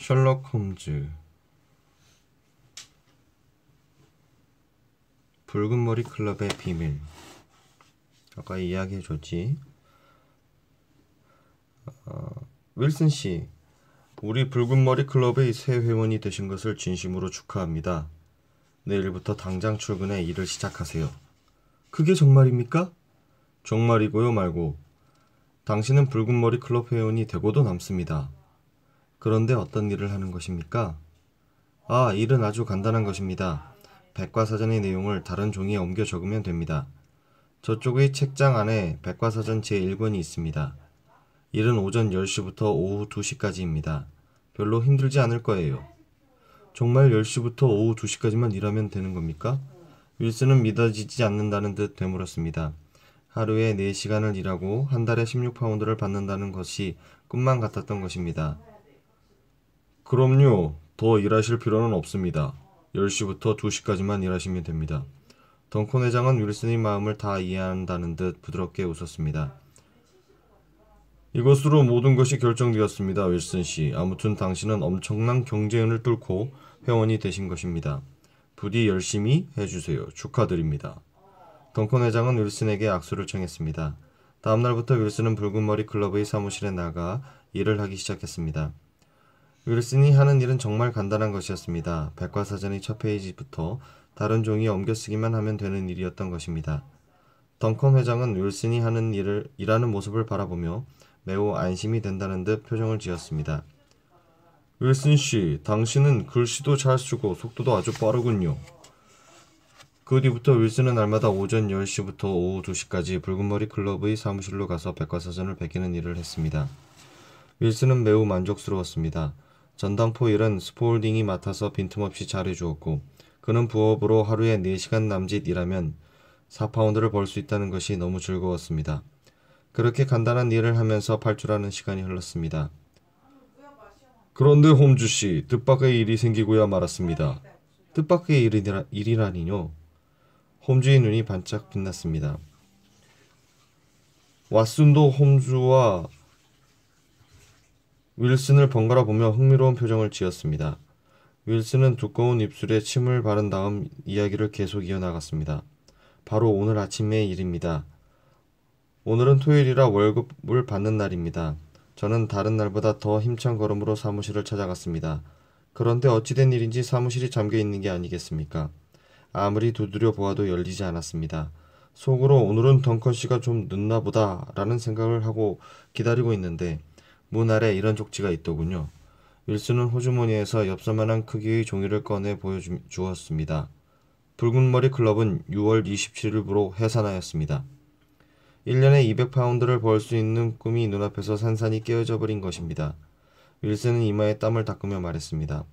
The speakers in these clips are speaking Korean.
셜록 홈즈, 붉은 머리 클럽의 비밀. 아까 이야기해줬지. 윌슨 씨, 우리 붉은 머리 클럽의 새 회원이 되신 것을 진심으로 축하합니다. 내일부터 당장 출근해 일을 시작하세요. 그게 정말입니까? 정말이고요 말고. 당신은 붉은 머리 클럽 회원이 되고도 남습니다. 그런데 어떤 일을 하는 것입니까? 일은 아주 간단한 것입니다. 백과사전의 내용을 다른 종이에 옮겨 적으면 됩니다. 저쪽의 책장 안에 백과사전 제1권이 있습니다. 일은 오전 10시부터 오후 2시까지입니다. 별로 힘들지 않을 거예요. 정말 10시부터 오후 2시까지만 일하면 되는 겁니까? 윌슨은 믿어지지 않는다는 듯 되물었습니다. 하루에 4시간을 일하고 한 달에 16파운드를 받는다는 것이 꿈만 같았던 것입니다. 그럼요. 더 일하실 필요는 없습니다. 10시부터 2시까지만 일하시면 됩니다. 덩컨 회장은 윌슨의 마음을 다 이해한다는 듯 부드럽게 웃었습니다. 이것으로 모든 것이 결정되었습니다, 윌슨 씨. 아무튼 당신은 엄청난 경쟁을 뚫고 회원이 되신 것입니다. 부디 열심히 해주세요. 축하드립니다. 덩컨 회장은 윌슨에게 악수를 청했습니다. 다음 날부터 윌슨은 붉은 머리 클럽의 사무실에 나가 일을 하기 시작했습니다. 윌슨이 하는 일은 정말 간단한 것이었습니다. 백과사전의 첫 페이지부터 다른 종이에 옮겨쓰기만 하면 되는 일이었던 것입니다. 덩컨 회장은 윌슨이 하는 일하는 모습을 바라보며 매우 안심이 된다는 듯 표정을 지었습니다. 윌슨 씨, 당신은 글씨도 잘 쓰고 속도도 아주 빠르군요. 그 뒤부터 윌슨은 날마다 오전 10시부터 오후 2시까지 붉은 머리 클럽의 사무실로 가서 백과사전을 베끼는 일을 했습니다. 윌슨은 매우 만족스러웠습니다. 전당포 일은 스폴딩이 맡아서 빈틈없이 잘해주었고 그는 부업으로 하루에 4시간 남짓 일하면 4파운드를 벌 수 있다는 것이 너무 즐거웠습니다. 그렇게 간단한 일을 하면서 팔출하는 시간이 흘렀습니다. 그런데 홈즈씨, 뜻밖의 일이 생기고야 말았습니다. 뜻밖의 일이라니요? 홈즈의 눈이 반짝 빛났습니다. 왓슨도 홈즈와 윌슨을 번갈아 보며 흥미로운 표정을 지었습니다. 윌슨은 두꺼운 입술에 침을 바른 다음 이야기를 계속 이어나갔습니다. 바로 오늘 아침의 일입니다. 오늘은 토요일이라 월급을 받는 날입니다. 저는 다른 날보다 더 힘찬 걸음으로 사무실을 찾아갔습니다. 그런데 어찌된 일인지 사무실이 잠겨 있는 게 아니겠습니까? 아무리 두드려 보아도 열리지 않았습니다. 속으로 오늘은 덩컨 씨가 좀 늦나 보다 라는 생각을 하고 기다리고 있는데 문 아래 이런 쪽지가 있더군요. 윌슨은 호주머니에서 엽서만한 크기의 종이를 꺼내 보여주었습니다. 붉은 머리 클럽은 6월 27일부로 해산하였습니다. 1년에 200파운드를 벌 수 있는 꿈이 눈앞에서 산산이 깨어져 버린 것입니다. 윌슨은 이마에 땀을 닦으며 말했습니다.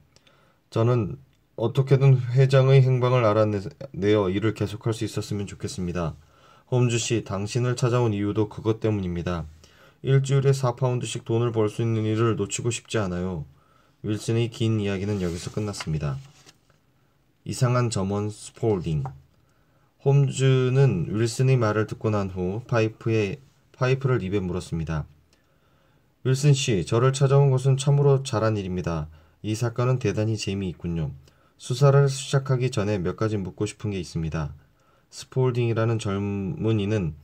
저는 어떻게든 회장의 행방을 알아내어 일을 계속할 수 있었으면 좋겠습니다. 홈즈 씨, 당신을 찾아온 이유도 그것 때문입니다. 일주일에 4파운드씩 돈을 벌 수 있는 일을 놓치고 싶지 않아요. 윌슨의 긴 이야기는 여기서 끝났습니다. 이상한 점원 스폴딩. 홈즈는 윌슨의 말을 듣고 난 후 파이프를 입에 물었습니다. 윌슨 씨, 저를 찾아온 것은 참으로 잘한 일입니다. 이 사건은 대단히 재미있군요. 수사를 시작하기 전에 몇 가지 묻고 싶은 게 있습니다. 스폴딩이라는 젊은이는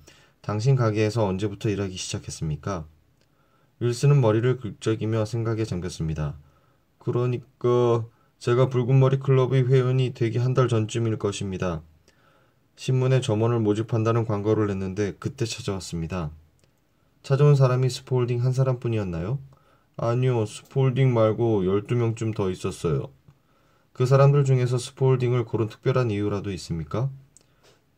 당신 가게에서 언제부터 일하기 시작했습니까? 윌슨은 머리를 긁적이며 생각에 잠겼습니다. 그러니까 제가 붉은 머리 클럽의 회원이 되기 한 달 전쯤일 것입니다. 신문에 점원을 모집한다는 광고를 냈는데 그때 찾아왔습니다. 찾아온 사람이 스폴딩 한 사람뿐이었나요? 아니요, 스폴딩 말고 12명쯤 더 있었어요. 그 사람들 중에서 스폴딩을 고른 특별한 이유라도 있습니까?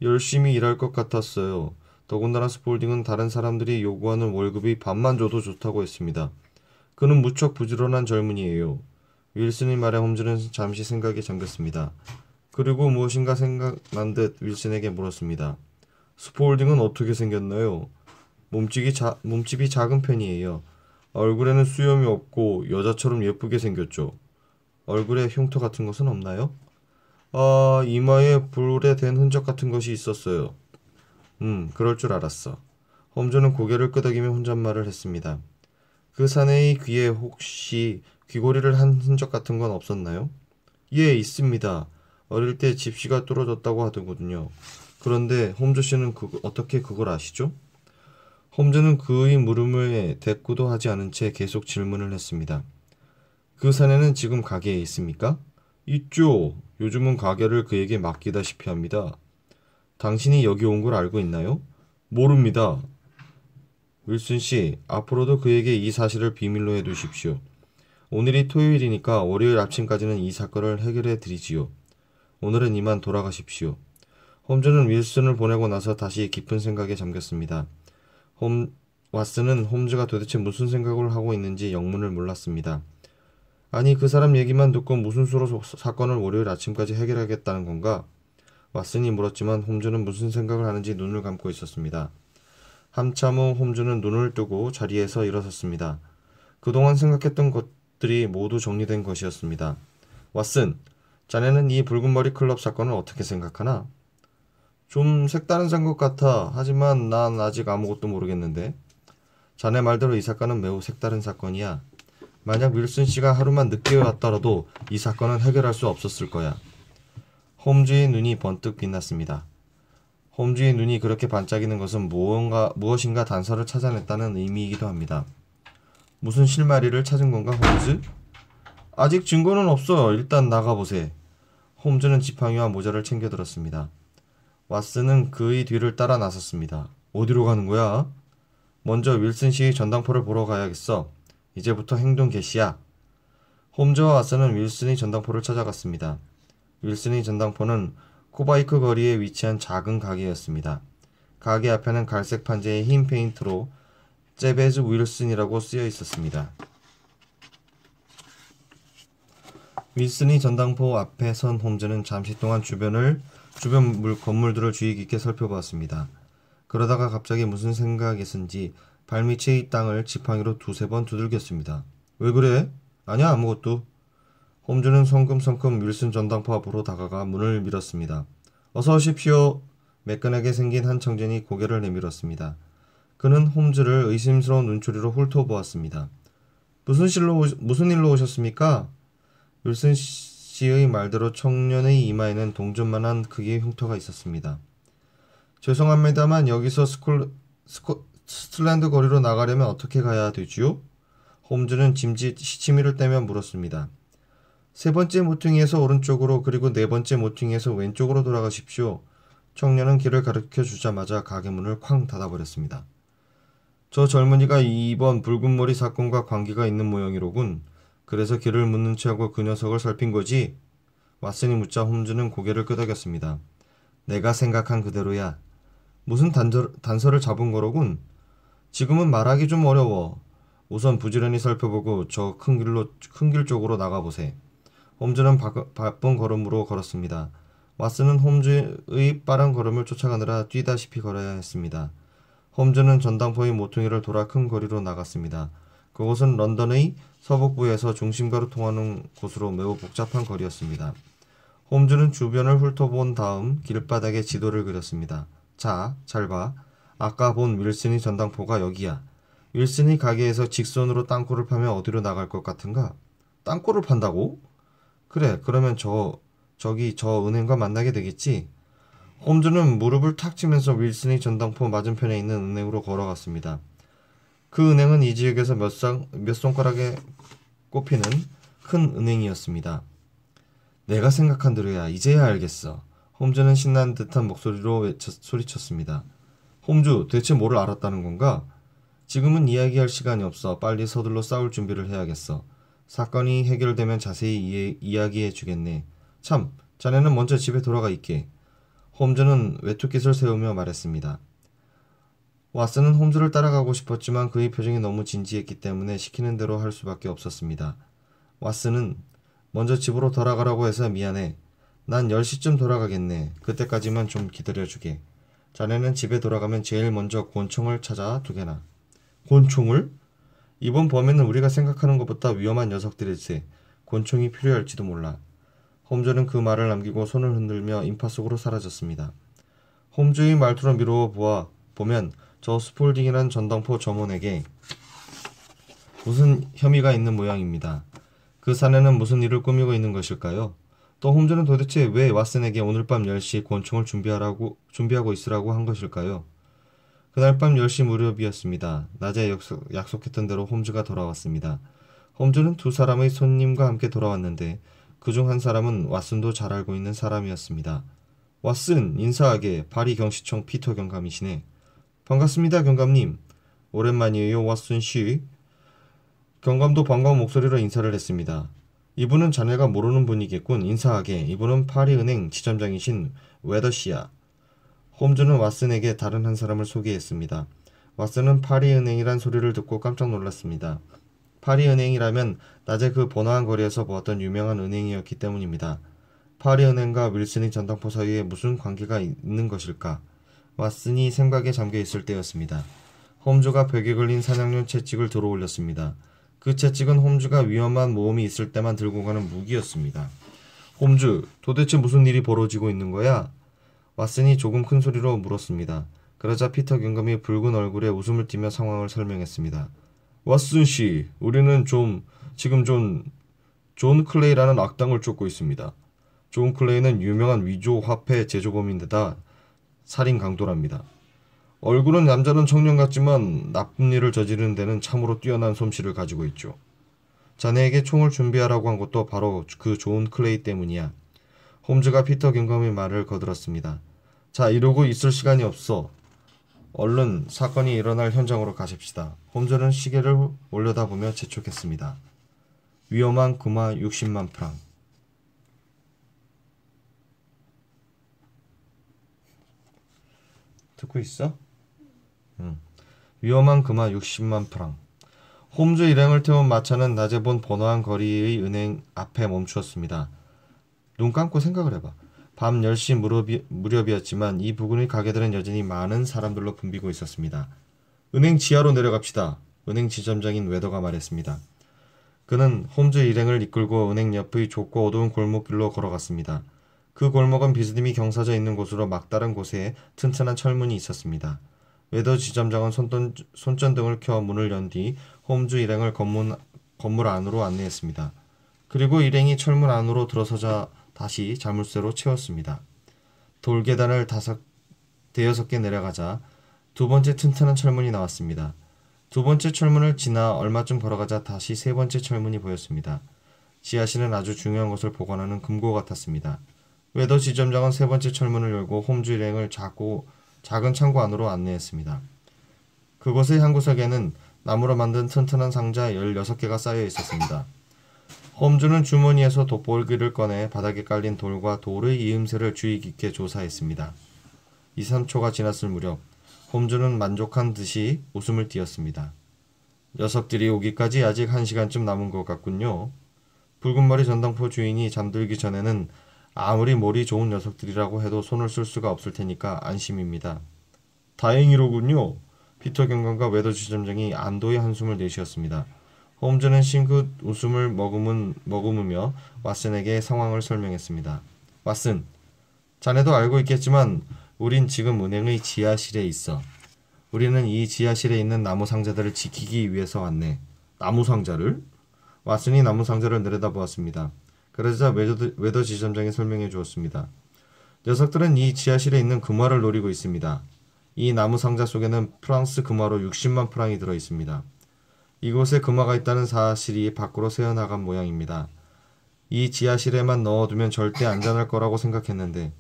열심히 일할 것 같았어요. 더군다나 스폴딩은 다른 사람들이 요구하는 월급이 반만 줘도 좋다고 했습니다. 그는 무척 부지런한 젊은이에요. 윌슨의 말에 홈즈는 잠시 생각에 잠겼습니다. 그리고 무엇인가 생각난 듯 윌슨에게 물었습니다. 스폴딩은 어떻게 생겼나요? 몸집이 작은 편이에요. 얼굴에는 수염이 없고 여자처럼 예쁘게 생겼죠. 얼굴에 흉터 같은 것은 없나요? 이마에 불에 댄 흔적 같은 것이 있었어요. 그럴 줄 알았어. 홈즈는 고개를 끄덕이며 혼잣말을 했습니다. 그 사내의 귀에 혹시 귀고리를 한 흔적 같은 건 없었나요? 예, 있습니다. 어릴 때 집시가 뚫어졌다고 하더군요. 그런데 홈즈 씨는 어떻게 그걸 아시죠? 홈즈는 그의 물음에 대꾸도 하지 않은 채 계속 질문을 했습니다. 그 사내는 지금 가게에 있습니까? 있죠. 요즘은 가게를 그에게 맡기다시피 합니다. 당신이 여기 온 걸 알고 있나요? 모릅니다. 윌슨 씨, 앞으로도 그에게 이 사실을 비밀로 해두십시오. 오늘이 토요일이니까 월요일 아침까지는 이 사건을 해결해 드리지요. 오늘은 이만 돌아가십시오. 홈즈는 윌슨을 보내고 나서 다시 깊은 생각에 잠겼습니다. 왓슨은 홈즈가 도대체 무슨 생각을 하고 있는지 영문을 몰랐습니다. 아니, 그 사람 얘기만 듣고 무슨 수로 사건을 월요일 아침까지 해결하겠다는 건가? 왓슨이 물었지만 홈즈는 무슨 생각을 하는지 눈을 감고 있었습니다. 한참 후 홈즈는 눈을 뜨고 자리에서 일어섰습니다. 그동안 생각했던 것들이 모두 정리된 것이었습니다. 왓슨, 자네는 이 붉은머리 클럽 사건을 어떻게 생각하나? 좀 색다른 생각 같아. 하지만 난 아직 아무것도 모르겠는데. 자네 말대로 이 사건은 매우 색다른 사건이야. 만약 윌슨 씨가 하루만 늦게 왔더라도 이 사건은 해결할 수 없었을 거야. 홈즈의 눈이 번뜩 빛났습니다. 홈즈의 눈이 그렇게 반짝이는 것은 무엇인가 단서를 찾아냈다는 의미이기도 합니다. 무슨 실마리를 찾은 건가, 홈즈? 아직 증거는 없어. 일단 나가보세. 홈즈는 지팡이와 모자를 챙겨 들었습니다. 왓슨은 그의 뒤를 따라 나섰습니다. 어디로 가는 거야? 먼저 윌슨 씨의 전당포를 보러 가야겠어. 이제부터 행동 개시야. 홈즈와 왓슨은 윌슨의 전당포를 찾아갔습니다. 윌슨의 전당포는 코바이크 거리에 위치한 작은 가게였습니다. 가게 앞에는 갈색 판재에 흰 페인트로 제베즈 윌슨이라고 쓰여 있었습니다. 윌슨이 전당포 앞에 선 홈즈는 잠시 동안 주변 건물들을 주의 깊게 살펴보았습니다. 그러다가 갑자기 무슨 생각이었는지 발밑의 땅을 지팡이로 두세 번 두들겼습니다. 왜 그래? 아니야, 아무것도. 홈즈는 성큼성큼 윌슨 전당포 앞으로 다가가 문을 밀었습니다. 어서 오십시오. 매끈하게 생긴 한 청년이 고개를 내밀었습니다. 그는 홈즈를 의심스러운 눈초리로 훑어보았습니다. 무슨 일로 오셨습니까? 윌슨 씨의 말대로 청년의 이마에는 동전만한 크기의 흉터가 있었습니다. 죄송합니다만 여기서 스틀랜드 거리로 나가려면 어떻게 가야 되지요? 홈즈는 시치미를 떼며 물었습니다. 세 번째 모퉁이에서 오른쪽으로 그리고 네 번째 모퉁이에서 왼쪽으로 돌아가십시오. 청년은 길을 가르쳐 주자마자 가게 문을 쾅 닫아버렸습니다. 저 젊은이가 이번 붉은머리 사건과 관계가 있는 모양이로군. 그래서 길을 묻는 체하고 그 녀석을 살핀 거지? 왓슨이 묻자 홈즈는 고개를 끄덕였습니다. 내가 생각한 그대로야. 무슨 단서를 잡은 거로군? 지금은 말하기 좀 어려워. 우선 부지런히 살펴보고 저 큰 길 쪽으로 나가보세. 홈즈는 바쁜 걸음으로 걸었습니다. 왓슨은 홈즈의 빠른 걸음을 쫓아가느라 뛰다시피 걸어야 했습니다. 홈즈는 전당포의 모퉁이를 돌아 큰 거리로 나갔습니다. 그곳은 런던의 서북부에서 중심가로 통하는 곳으로 매우 복잡한 거리였습니다. 홈즈는 주변을 훑어본 다음 길바닥에 지도를 그렸습니다. 자, 잘 봐. 아까 본 윌슨의 전당포가 여기야. 윌슨이 가게에서 직선으로 땅굴을 파면 어디로 나갈 것 같은가? 땅굴을 판다고? 그래, 그러면 저기 저 은행과 만나게 되겠지? 홈즈는 무릎을 탁 치면서 윌슨의 전당포 맞은편에 있는 은행으로 걸어갔습니다. 그 은행은 이 지역에서 몇 손가락에 꼽히는 큰 은행이었습니다. 내가 생각한 대로야. 이제야 알겠어. 홈즈는 신난 듯한 목소리로 소리쳤습니다. 홈즈, 대체 뭐를 알았다는 건가? 지금은 이야기할 시간이 없어. 빨리 서둘러 싸울 준비를 해야겠어. 사건이 해결되면 자세히 이야기해 주겠네. 참, 자네는 먼저 집에 돌아가 있게. 홈즈는 외투깃을 세우며 말했습니다. 왓슨은 홈즈를 따라가고 싶었지만 그의 표정이 너무 진지했기 때문에 시키는 대로 할 수밖에 없었습니다. 왓슨은 먼저 집으로 돌아가라고 해서 미안해. 난 10시쯤 돌아가겠네. 그때까지만 좀 기다려주게. 자네는 집에 돌아가면 제일 먼저 곤충을 찾아 두게나. 곤충을? 이번 범인은 우리가 생각하는 것보다 위험한 녀석들일세. 곤충이 필요할지도 몰라. 홈즈는 그 말을 남기고 손을 흔들며 인파 속으로 사라졌습니다. 홈즈의 말투로 미루어 보면 저 스폴딩이란 전당포 점원에게 무슨 혐의가 있는 모양입니다. 그 사내는 무슨 일을 꾸미고 있는 것일까요? 또 홈즈는 도대체 왜 왓슨에게 오늘 밤 10시에 권총을 준비하고 있으라고 한 것일까요? 그날 밤 10시 무렵이었습니다. 낮에 약속했던 대로 홈즈가 돌아왔습니다. 홈즈는 두 사람의 손님과 함께 돌아왔는데 그중 한 사람은 왓슨도 잘 알고 있는 사람이었습니다. 왓슨, 인사하게 파리 경시청 피터 경감이시네. 반갑습니다, 경감님. 오랜만이에요, 왓슨 씨. 경감도 반가운 목소리로 인사를 했습니다. 이분은 자네가 모르는 분이겠군. 인사하게. 이분은 파리은행 지점장이신 웨더 씨야. 홈즈는 왓슨에게 다른 한 사람을 소개했습니다. 왓슨은 파리은행이란 소리를 듣고 깜짝 놀랐습니다. 파리은행이라면 낮에 그 번화한 거리에서 보았던 유명한 은행이었기 때문입니다. 파리은행과 윌슨이 전당포 사이에 무슨 관계가 있는 것일까? 왓슨이 생각에 잠겨 있을 때였습니다. 홈즈가 벽에 걸린 사냥용 채찍을 들어 올렸습니다. 그 채찍은 홈즈가 위험한 모험이 있을 때만 들고 가는 무기였습니다. 홈즈, 도대체 무슨 일이 벌어지고 있는 거야? 왓슨이 조금 큰 소리로 물었습니다. 그러자 피터 경감이 붉은 얼굴에 웃음을 띠며 상황을 설명했습니다. 왓슨 씨, 우리는 지금 존 클레이라는 악당을 쫓고 있습니다. 존 클레이는 유명한 위조 화폐 제조범인데다 살인 강도랍니다. 얼굴은 얌전한 청년 같지만 나쁜 일을 저지르는 데는 참으로 뛰어난 솜씨를 가지고 있죠. 자네에게 총을 준비하라고 한 것도 바로 그 존 클레이 때문이야. 홈즈가 피터 경감의 말을 거들었습니다. 자, 이러고 있을 시간이 없어. 얼른 사건이 일어날 현장으로 가십시다. 홈즈는 시계를 올려다보며 재촉했습니다. 위험한 금화 60만 프랑. 듣고 있어? 위험한 금화 60만 프랑. 홈즈 일행을 태운 마차는 낮에 본 번화한 거리의 은행 앞에 멈추었습니다. 눈 감고 생각을 해봐. 밤 10시 무렵이었지만 이 부근의 가게들은 여전히 많은 사람들로 붐비고 있었습니다. 은행 지하로 내려갑시다. 은행 지점장인 웨더가 말했습니다. 그는 홈즈 일행을 이끌고 은행 옆의 좁고 어두운 골목길로 걸어갔습니다. 그 골목은 비스듬히 경사져 있는 곳으로 막다른 곳에 튼튼한 철문이 있었습니다. 웨더 지점장은 손전등을 켜 문을 연 뒤 홈즈 일행을 건물 안으로 안내했습니다. 그리고 일행이 철문 안으로 들어서자 다시 자물쇠로 채웠습니다. 돌계단을 대여섯 개 내려가자 두 번째 튼튼한 철문이 나왔습니다. 두 번째 철문을 지나 얼마쯤 걸어가자 다시 세 번째 철문이 보였습니다. 지하실은 아주 중요한 것을 보관하는 금고 같았습니다. 웨더 지점장은 세 번째 철문을 열고 홈즈 일행을 작은 창고 안으로 안내했습니다. 그곳의 한 구석에는 나무로 만든 튼튼한 상자 16개가 쌓여 있었습니다. 홈즈는 주머니에서 돋보기를 꺼내 바닥에 깔린 돌과 돌의 이음새를 주의 깊게 조사했습니다. 2, 3초가 지났을 무렵 홈즈는 만족한 듯이 웃음을 띄었습니다. 녀석들이 오기까지 아직 1시간쯤 남은 것 같군요. 붉은머리 전당포 주인이 잠들기 전에는 아무리 몰이 좋은 녀석들이라고 해도 손을 쓸 수가 없을 테니까 안심입니다. 다행이로군요. 피터 경감과 웨더 지점장이 안도의 한숨을 내쉬었습니다. 홈즈는 싱긋 웃음을 머금으며 왓슨에게 상황을 설명했습니다. 왓슨, 자네도 알고 있겠지만 우린 지금 은행의 지하실에 있어. 우리는 이 지하실에 있는 나무 상자들을 지키기 위해서 왔네. 나무 상자를? 왓슨이 나무 상자를 내려다보았습니다. 그러자 웨더 지점장이 설명해 주었습니다. 녀석들은 이 지하실에 있는 금화를 노리고 있습니다. 이 나무 상자 속에는 프랑스 금화로 60만 프랑이 들어 있습니다. 이곳에 금화가 있다는 사실이 밖으로 새어나간 모양입니다. 이 지하실에만 넣어두면 절대 안전할 거라고 생각했는데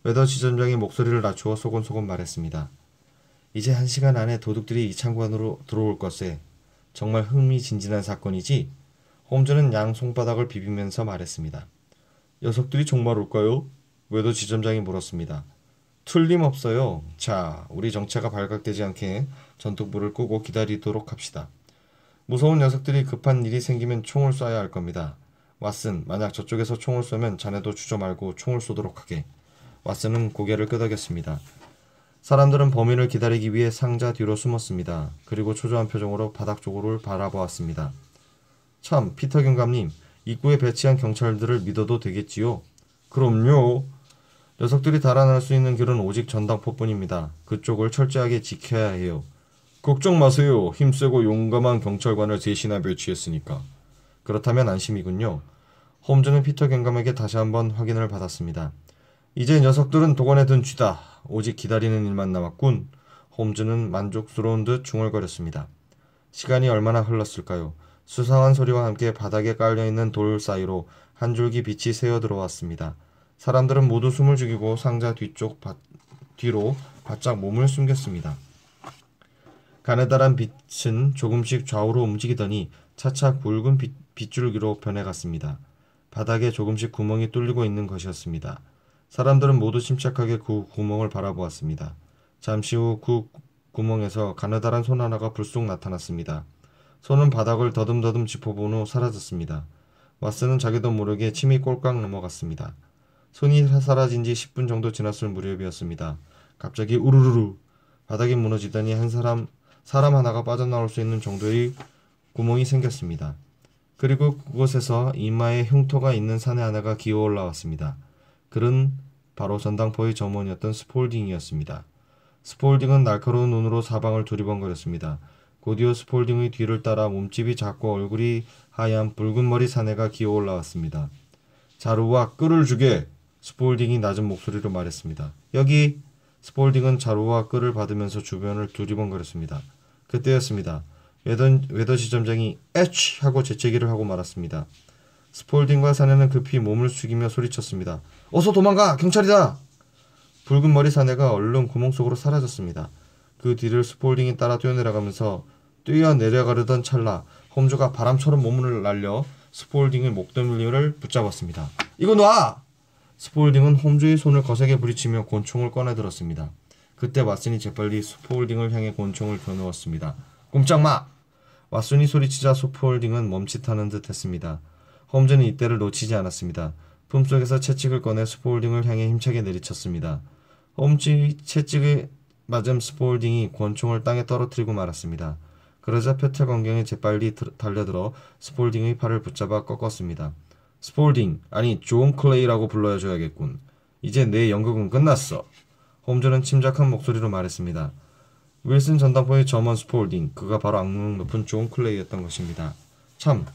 웨더 지점장이 목소리를 낮추어 소곤소곤 말했습니다. 이제 1시간 안에 도둑들이 이 창고 안으로 들어올 것에 정말 흥미진진한 사건이지? 홈즈는 양 손바닥을 비비면서 말했습니다. 녀석들이 정말 올까요? 웨더 지점장이 물었습니다. 틀림없어요. 자, 우리 정체가 발각되지 않게 전투불을 끄고 기다리도록 합시다. 무서운 녀석들이 급한 일이 생기면 총을 쏴야 할 겁니다. 왓슨, 만약 저쪽에서 총을 쏘면 자네도 주저 말고 총을 쏘도록 하게. 왓슨은 고개를 끄덕였습니다. 사람들은 범인을 기다리기 위해 상자 뒤로 숨었습니다. 그리고 초조한 표정으로 바닥 쪽으로 바라보았습니다. 참, 피터 경감님, 입구에 배치한 경찰들을 믿어도 되겠지요? 그럼요. 녀석들이 달아날 수 있는 길은 오직 전당포뿐입니다. 그쪽을 철저하게 지켜야 해요. 걱정 마세요. 힘세고 용감한 경찰관을 셋이나 배치했으니까. 그렇다면 안심이군요. 홈즈는 피터 갱감에게 다시 한번 확인을 받았습니다. 이제 녀석들은 도관에 든 쥐다. 오직 기다리는 일만 남았군. 홈즈는 만족스러운 듯 중얼거렸습니다. 시간이 얼마나 흘렀을까요? 수상한 소리와 함께 바닥에 깔려있는 돌 사이로 한 줄기 빛이 새어 들어왔습니다. 사람들은 모두 숨을 죽이고 상자 뒤로 바짝 몸을 숨겼습니다. 가느다란 빛은 조금씩 좌우로 움직이더니 차차 굵은 빗줄기로 변해갔습니다. 바닥에 조금씩 구멍이 뚫리고 있는 것이었습니다. 사람들은 모두 침착하게 그 구멍을 바라보았습니다. 잠시 후 그 구멍에서 가느다란 손 하나가 불쑥 나타났습니다. 손은 바닥을 더듬더듬 짚어본 후 사라졌습니다. 왓슨은 자기도 모르게 침이 꼴깍 넘어갔습니다. 손이 사라진 지 10분 정도 지났을 무렵이었습니다. 갑자기 우르르르 바닥이 무너지더니 사람 하나가 빠져나올 수 있는 정도의 구멍이 생겼습니다. 그리고 그곳에서 이마에 흉터가 있는 사내 하나가 기어 올라왔습니다. 그는 바로 전당포의 점원이었던 스폴딩이었습니다. 스폴딩은 날카로운 눈으로 사방을 두리번거렸습니다. 곧이어 스폴딩의 뒤를 따라 몸집이 작고 얼굴이 하얀 붉은 머리 사내가 기어 올라왔습니다. 자루와 끈을 주게! 스폴딩이 낮은 목소리로 말했습니다. 여기! 스폴딩은 자루와 끈을 받으면서 주변을 두리번거렸습니다. 그때였습니다. 웨더 지점장이 에취! 하고 재채기를 하고 말았습니다. 스폴딩과 사내는 급히 몸을 숙이며 소리쳤습니다. 어서 도망가! 경찰이다! 붉은 머리 사내가 얼른 구멍 속으로 사라졌습니다. 그 뒤를 스폴딩이 따라 뛰어내려가려던 찰나 홈즈가 바람처럼 몸을 날려 스폴딩의 목덜미를 붙잡았습니다. 이거 놔! 스폴딩은 홈즈의 손을 거세게 부리치며 권총을 꺼내들었습니다. 그때 왓슨이 재빨리 스폴딩을 향해 권총을 겨누었습니다. 꼼짝 마! 왓슨이 소리치자 스폴딩은 멈칫하는 듯 했습니다. 홈즈는 이때를 놓치지 않았습니다. 품속에서 채찍을 꺼내 스폴딩을 향해 힘차게 내리쳤습니다. 홈즈의 채찍에 맞은 스폴딩이 권총을 땅에 떨어뜨리고 말았습니다. 그러자 페터 건경이 재빨리 달려들어 스폴딩의 팔을 붙잡아 꺾었습니다. 스폴딩, 아니 존 클레이라고 불러줘야겠군. 이제 내 연극은 끝났어. 홈즈는 침착한 목소리로 말했습니다. 윌슨 전당포의 점원 스폴딩, 그가 바로 악명 높은 존 클레이였던 것입니다. 참,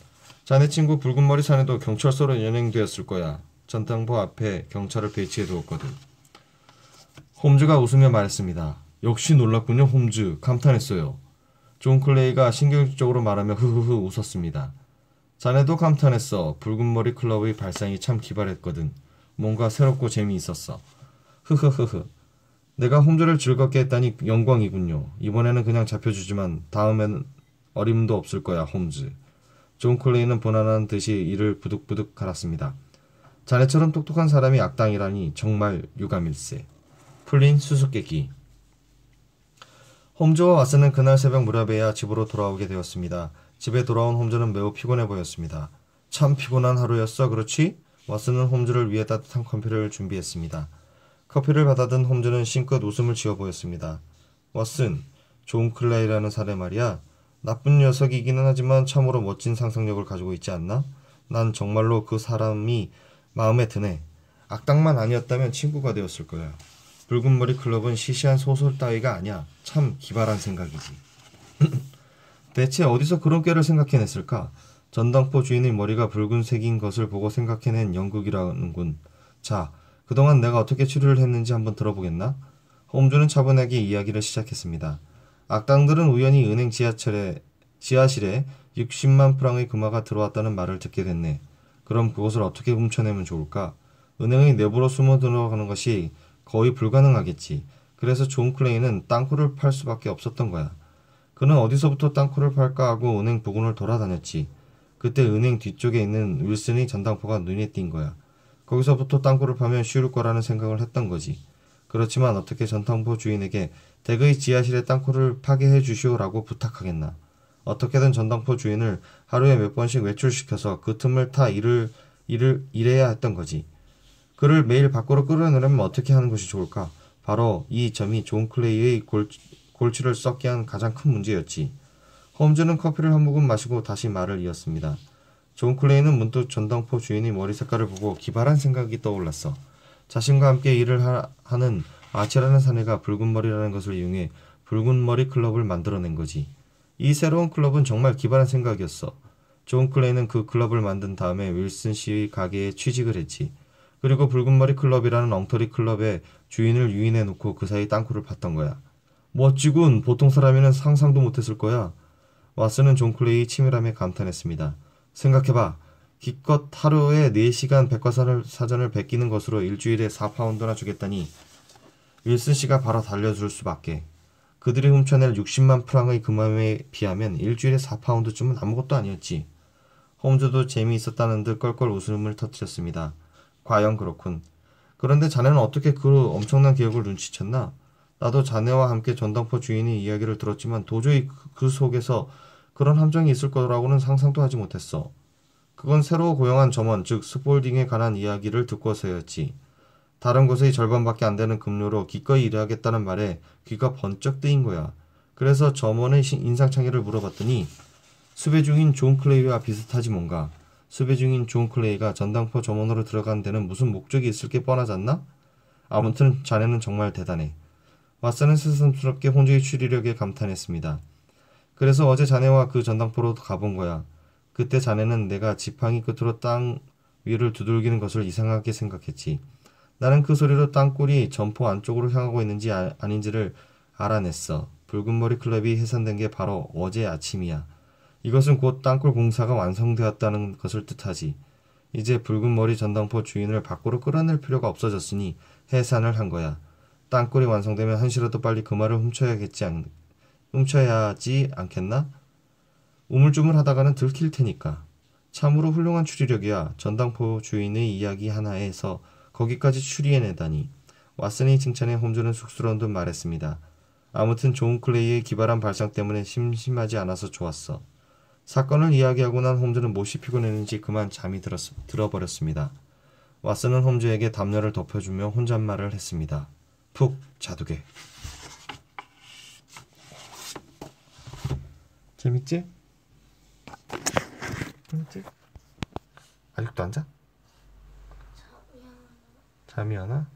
자네 친구 붉은머리 사내도 경찰서로 연행되었을 거야. 전당포 앞에 경찰을 배치해 두었거든. 홈즈가 웃으며 말했습니다. 역시 놀랐군요, 홈즈. 감탄했어요. 존 클레이가 신경질적으로 말하며 흐흐흐 웃었습니다. 자네도 감탄했어. 붉은머리 클럽의 발상이 참 기발했거든. 뭔가 새롭고 재미있었어. 흐흐흐흐. 내가 홈즈를 즐겁게 했다니 영광이군요. 이번에는 그냥 잡혀주지만 다음엔 어림도 없을 거야, 홈즈. 존 클레이는 보난한 듯이 이를 부득부득 갈았습니다. 자네처럼 똑똑한 사람이 악당이라니 정말 유감일세. 풀린 수수께끼. 홈즈와 왓슨은 그날 새벽 무렵에야 집으로 돌아오게 되었습니다. 집에 돌아온 홈즈는 매우 피곤해 보였습니다. 참 피곤한 하루였어, 그렇지? 왓슨은 홈즈를 위해 따뜻한 커피를 준비했습니다. 커피를 받아든 홈즈는 싱긋 웃음을 지어 보였습니다. 왓슨, 존 클레이라는 사내 말이야. 나쁜 녀석이기는 하지만 참으로 멋진 상상력을 가지고 있지 않나? 난 정말로 그 사람이 마음에 드네. 악당만 아니었다면 친구가 되었을 거야. 붉은머리 클럽은 시시한 소설 따위가 아니야. 참 기발한 생각이지. 대체 어디서 그런 꾀를 생각해냈을까? 전당포 주인의 머리가 붉은색인 것을 보고 생각해낸 연극이라는군. 자, 그동안 내가 어떻게 추리를 했는지 한번 들어보겠나? 홈즈는 차분하게 이야기를 시작했습니다. 악당들은 우연히 은행 지하실에 60만 프랑의 금화가 들어왔다는 말을 듣게 됐네. 그럼 그것을 어떻게 훔쳐내면 좋을까? 은행의 내부로 숨어 들어가는 것이 거의 불가능하겠지. 그래서 존 클레이는 땅굴을 팔 수밖에 없었던 거야. 그는 어디서부터 땅굴을 팔까 하고 은행 부근을 돌아다녔지. 그때 은행 뒤쪽에 있는 윌슨의 전당포가 눈에 띈 거야. 거기서부터 땅굴을 파면 쉬울 거라는 생각을 했던 거지. 그렇지만 어떻게 전당포 주인에게 댁의 지하실에 땅굴을 파괴해 주시오라고 부탁하겠나. 어떻게든 전당포 주인을 하루에 몇 번씩 외출시켜서 그 틈을 타 일해야 했던 거지. 그를 매일 밖으로 끌어내려면 어떻게 하는 것이 좋을까? 바로 이 점이 존 클레이의 골치를 썩게 한 가장 큰 문제였지. 홈즈는 커피를 한 모금 마시고 다시 말을 이었습니다. 존 클레이는 문득 전당포 주인의 머리 색깔을 보고 기발한 생각이 떠올랐어. 자신과 함께 일을 하는 아치라는 사내가 붉은 머리라는 것을 이용해 붉은 머리 클럽을 만들어낸 거지. 이 새로운 클럽은 정말 기발한 생각이었어. 존 클레이는 그 클럽을 만든 다음에 윌슨 씨의 가게에 취직을 했지. 그리고 붉은 머리 클럽이라는 엉터리 클럽의 주인을 유인해 놓고 그 사이 땅굴을 팠던 거야. 멋지군. 보통 사람이면 상상도 못했을 거야. 왓슨은 존 클레이의 치밀함에 감탄했습니다. 생각해봐. 기껏 하루에 4시간 백과사전을 베끼는 것으로 일주일에 4파운드나 주겠다니 윌슨 씨가 바로 달려줄 수밖에. 그들이 훔쳐낼 60만 프랑의 금함에 비하면 일주일에 4파운드쯤은 아무것도 아니었지. 홈즈도 재미있었다는 듯 껄껄 웃음을 터뜨렸습니다. 과연 그렇군. 그런데 자네는 어떻게 그 엄청난 기억을 눈치챘나? 나도 자네와 함께 전당포 주인의 이야기를 들었지만 도저히 그 속에서 그런 함정이 있을 거라고는 상상도 하지 못했어. 그건 새로 고용한 점원, 즉 스폴딩에 관한 이야기를 듣고서였지. 다른 곳의 절반밖에 안 되는 급료로 기꺼이 일하겠다는 말에 귀가 번쩍 뜨인 거야. 그래서 점원의 인상착의를 물어봤더니 수배 중인 존 클레이와 비슷하지 뭔가. 수배 중인 존 클레이가 전당포 점원으로 들어간 데는 무슨 목적이 있을 게 뻔하지 않나? 아무튼 자네는 정말 대단해. 왓슨은 스스럼스럽게 혼주의 추리력에 감탄했습니다. 그래서 어제 자네와 그 전당포로 가본 거야. 그때 자네는 내가 지팡이 끝으로 땅 위를 두들기는 것을 이상하게 생각했지. 나는 그 소리로 땅굴이 점포 안쪽으로 향하고 있는지 아닌지를 알아냈어. 붉은머리 클럽이 해산된 게 바로 어제 아침이야. 이것은 곧 땅굴 공사가 완성되었다는 것을 뜻하지. 이제 붉은머리 전당포 주인을 밖으로 끌어낼 필요가 없어졌으니 해산을 한 거야. 땅굴이 완성되면 한시라도 빨리 그 말을 훔쳐야지 않겠나? 우물쭈물하다가는 들킬 테니까. 참으로 훌륭한 추리력이야. 전당포 주인의 이야기 하나에서 거기까지 추리해내다니. 왓슨의 칭찬에 홈즈는 쑥스러운 듯 말했습니다. 아무튼 존 클레이의 기발한 발상 때문에 심심하지 않아서 좋았어. 사건을 이야기하고 난 홈즈는 몹시 피곤했는지 그만 잠이 들어버렸습니다. 왓슨은 홈즈에게 담요를 덮여주며 혼잣말을 했습니다. 푹 자두게. 재밌지? 재밌지? 아직도 안 자? 잠이 안 와?